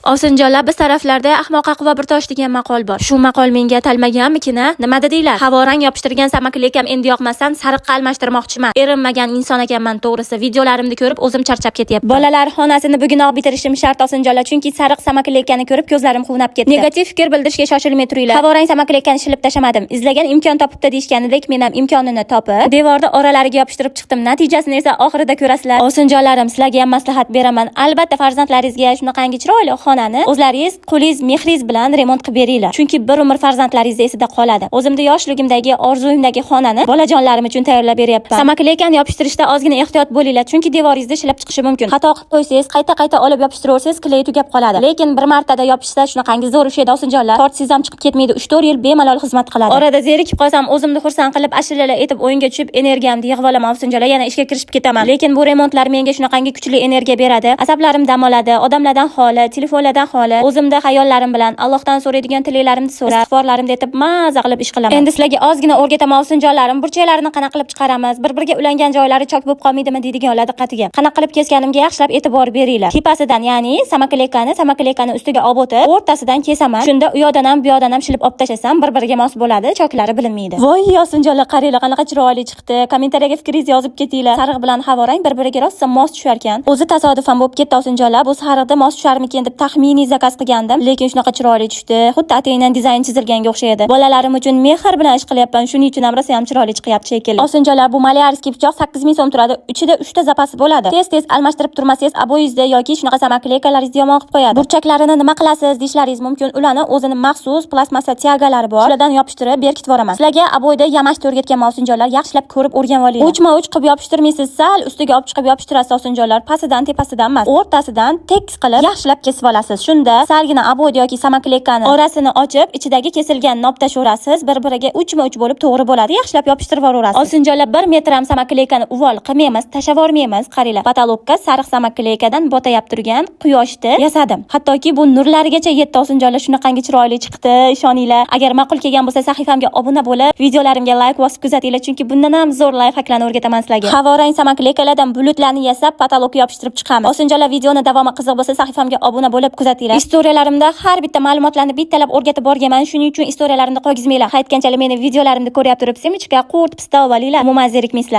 Ovsinjonlar, biz taraflarda ahmoq aqvo bir tosh degan maqol bor. Shu maqol menga talmaganmikina? Nima dedinglar? Havorang yopishtirgan samakilekam endi yoqmasam sariqqa almashtirmoqchiman. Erinmagan inson ekanman, to'g'risi. Videolarimni ko'rib o'zim charchab ketyapman. Bolalar xonasini bugunoq bitirishim shart ovsinjonlar, chunki sariq samakilekani ko'rib ko'zlarim quvnab ketdi. Negativ fikr bildirishga shoshilmay turinglar. Havorang samakilekani shilib tashamadim. Izlagan imkon topibdi deyishganidek, men ham imkonini topib, devorda oralariga yopishtirib chiqdim. Natijasini esa oxirida ko'rasizlar. Ovsinjonlarim, sizlarga ham maslahat beraman. Albatta farzandlaringizga shunaqangi chiroyli xonani o'zlaringiz qo'lingiz mehringiz bilan remont qilib beringlar, chunki bir umr farzandlaringiz esida qoladi. O'zimda yoshligimdagi orzuyimdagi xonani bolajonlarim uchun tayyorlab beryapman. Samakilekani yopishtirishda ozgina ehtiyot bo'linglar, chunki devoringizda ishlab chiqishi mumkin. Xato qilib qo'ysangiz, qayta olib yopishtiraversangiz, kley tugab qoladi. Lekin bir martada yopishsa shunaqangi zo'r ish edi ovsinjonlar. Tortsangiz ham chiqib ketmaydi, 3-4 yil bemalol xizmat qiladi. Orada zerikib qolsam, o'zimni xursand qilib ashulalar aytib o'yinga tushib, energiyamni yig'ib olaman ovsinjonlar, yana ishga kirishib ketaman. Lekin bu remontlar menga shunaqangi kuchli energiya beradi. Asablarim dam oladi, odamlardan xoli, telefonlardan xoli. O'zimda xayollarim bilan Allohdan so'raydigan tilaklarimni so'rab, istig'forlarimni aytib maza qilib ish qilaman. Endi sizlarga ozgina o'rgataman ovsinjonlarim. Burchaklarini qanaqa qilib chiqaramiz, bir-biriga ulangan joylari chok bo'lib qolmaydimi deydiganlar diqqatiga. Qanaqa qilib kesganimga yaxshilab e'tibor beringlar. Tepasidan, ya'ni samakilekani ustiga olib o'tib, o'rtasidan kesaman. Shunda u yoqdan ham bu yoqdan ham shilib olib tashlasam, bir-biriga mos bo'ladi, choklari bilinmaydi. Voy ovsinjonlar, qaranglar qanaqa chiroyli chiqdi. Kommentariyaga fikringizni yozib ketinglar. Sariq bilan havorang bir-biriga rosa mos tushar ekan. O'zi tasodifan bo'lib ketdi ovsinjonlar. Bu sariqda mos tusharmikin deb taxminiy zakaz qilgandim, lekin shunaqa chiroyli tushdi. Xuddi ataydan dizayn chizilganga o'xshaydi. Bolalarim uchun mehr bilan ish qilyapman, shuning uchun ham rosa ham chiroyli chiqyapti shekilli. Ovsinjonlar, bu malyarskiy pichoq 8000 so'm turadi. Ichida 3 ta zapasi bo'ladi. Tez almashtirib turmasangiz, aboyingizda yoki shunaqa samakilekalaringizni yomon qilib qo'yadi. Burchaklarini nima qilasiz deyishlaringiz mumkin. Ularni o'zini maxsus plastmassa tiagalari bor. Shulardan yopishtirib berkitib yuboraman. Sizlarga aboyda yamashni o'rgatganman ovsinjonlar. Yaxshilab ko'rib o'rganib olinglar. Uchma-uch qilib yopishtirmaysiz, sal ustiga olib chiqib yopishtirasiz ovsinjonlar. Pastidan, tepasidan emas, o'rtasidan tekis qilib yaxshilab kesib olasiz. Shunda salgina aboyda yoki samakilekani orasini ochib, ichidagi kesilgan nopta sho'rasiz, bir-biriga uchma-uch bo'lib to'g'ri bo'ladi. Yaxshilab yopishtirib yuborasiz. Ovsinjonlar, 1 metr ham samakilekani uvol qilmaymiz, tashlab yubormaymiz. Qaranglar, patolokka sariq samakilekadan botayab turgan quyoshni yasadim. Hattoki bu nurlarigacha yetdi ovsinjonlar, shunaqangi chiroyli chiqdi, ishoninglar. Agar ma'qul kelgan bo'lsa, sahifamga obuna bo'lib, videolarimga like bosib kuzatinglar, chunki bundan ham zo'r lifehacklarni o'rgataman sizlarga. Havorang samakilekalardan bulutlarni yasab, patolokka yopishtirib chiqamiz. Ovsinjonlar, videoni davomi qiziq bo'lsa, sahifamga obuna bo'lib kuzatinglar. Istoriyalarimda har bitta ma'lumotlarni bittalab o'rgatib borganman, shuning uchun istoriyalarimni qo'ygizmanglar. Aytganchalik meni videolarimni ko'ryapti turib, semichka qurt pista olinglar, umuman zerikmaysizlar.